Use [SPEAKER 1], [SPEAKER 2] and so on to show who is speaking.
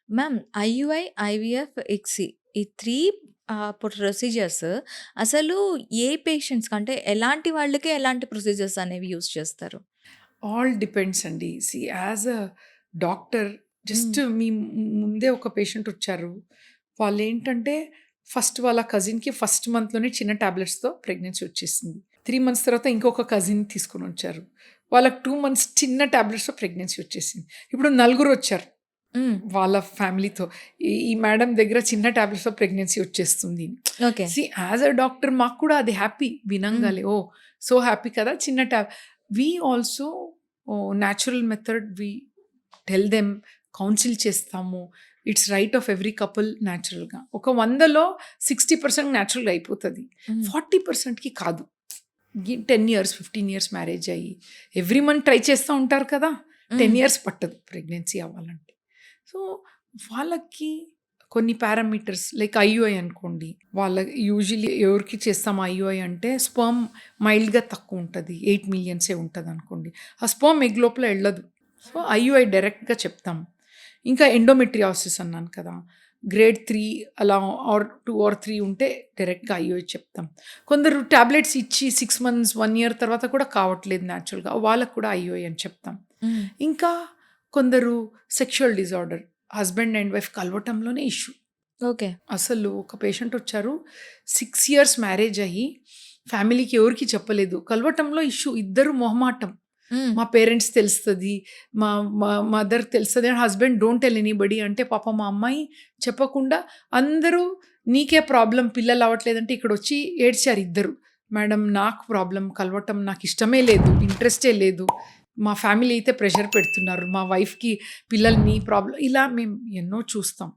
[SPEAKER 1] Ma'am IUI, IVF, ICSI ఈ 3 procedures అసలు ఏ పేషెంట్స్‌కి అంటే ఎలాంటి వాళ్ళకి ఎలాంటి ప్రొసీజర్స్ అనేవి యూజ్ చేస్తారు?
[SPEAKER 2] ఆల్ డిపెండ్స్ అండి. యాజ్ అ డాక్టర్
[SPEAKER 1] హ్మ్.
[SPEAKER 2] జస్ట్ మీ ముందే ఒక పేషెంట్ వచ్చారు. వాళ్ళేంటంటే ఫస్ట్ వాళ్ళ కజిన్‌కి ఫస్ట్ మంత్‌లోనే చిన్న టాబ్లెట్స్‌తో ప్రెగ్నెన్సీ వచ్చేసింది. 3 మంత్స్ తర్వాత ఇంకొక కజిన్ తీసుకొనొచ్చారు. వాళ్ళకి 2 మంత్స్ చిన్న టాబ్లెట్స్‌తో ప్రెగ్నెన్సీ వచ్చేసింది. ఇప్పుడు నలుగురొచ్చారు.
[SPEAKER 1] హ్మ్.
[SPEAKER 2] వాళ్ళ ఫ్యామిలీతో. ఈ మేడం దగ్గర చిన్న టాబ్లెట్స్‌తో ప్రెగ్నెన్సీ వచ్చేస్తుంది.
[SPEAKER 1] ఓకే.
[SPEAKER 2] యాజ్ అ డాక్టర్ మాకు కూడా అది హ్యాపీ
[SPEAKER 1] హ్మ్.
[SPEAKER 2] వినంగానే. ఓహ్! సో హ్యాపీ కదా! చిన్న we also natural method tell them counsel చేస్తాము. It's right of every couple న్యాచురల్‌గా. ఒక 100లో 60% న్యాచురల్‌గా అయిపోతది.
[SPEAKER 1] హ్మ్.
[SPEAKER 2] 40%కి కాదు. 10 ఇయర్స్, 15 ఇయర్స్ మ్యారేజ్ అయ్యి ఎవ్రీ మంత్ ట్రై చేస్తా ఉంటారు కదా! 10
[SPEAKER 1] హ్మ్.
[SPEAKER 2] ఇయర్స్ పట్టదు ప్రెగ్నెన్సీ అవ్వాలంటే. సో, వాళ్ళకి కొన్ని పారామీటర్స్ లైక్ ఐయుఐ అనుకోండి. యూజువల్లీ ఎవరికి చేస్తాం ఐయుఐ అంటే స్పెర్మ్ మైల్డ్‌గా తక్కువుంటది. 8 మిలియన్సే ఉంటదనుకోండి. ఆ స్పెర్మ్ ఎగ్ లోపల ఎళ్ళదు. సో, ఐయుఐ డైరెక్ట్‌గా చెప్తాం. ఇంకా ఎండోమెట్రియాసిస్ అన్నాను కదా! గ్రేడ్ 3 అలా ఆర్ 2 ఆర్ 3 ఉంటే డైరెక్ట్‌గా ఐయుఐ చెప్తాం. కొందరు టాబ్లెట్స్ ఇచ్చి 6 మంత్స్, 1 ఇయర్ తర్వాత కూడా కావట్లేదు న్యాచురల్‌గా. వాళ్ళకి కూడా ఐయుఐ అని చెప్తాం.
[SPEAKER 1] హ్మ్.
[SPEAKER 2] ఇంకా కొందరు sexual disorder husband and wife కలవటంలోనే ఇష్యూ.
[SPEAKER 1] ఓకే.
[SPEAKER 2] అసలు ఒక పేషెంట్ వచ్చారు. 6 ఇయర్స్ మ్యారేజ్ అయ్యి ఫ్యామిలీకి ఎవరికీ చెప్పలేదు. కలవటంలో ఇష్యూ. ఇద్దరు మొహమాటం.
[SPEAKER 1] హ్మ్.
[SPEAKER 2] మా పేరెంట్స్ తెలుస్తది. మా మా మదర్ తెలుస్తది. And husband don't tell anybody అంటే పాపం మా అమ్మాయి చెప్పకుండా అందరూ నీకే ప్రాబ్లమ్ పిల్లలు అవ్వట్లేదంటే ఇక్కడొచ్చి ఏడ్చారు ఇద్దరు. మేడం నాకు ప్రాబ్లమ్ కలవటం నాకిష్టమే లేదు. ఇంట్రెస్టే లేదు. మా ఫ్యామిలీ అయితే ప్రెషర్ పెడుతున్నారు. మా వైఫ్‌కి పిల్లలు నీ ప్రాబ్లమ్ ఇలా మేము ఎన్నో చూస్తాం.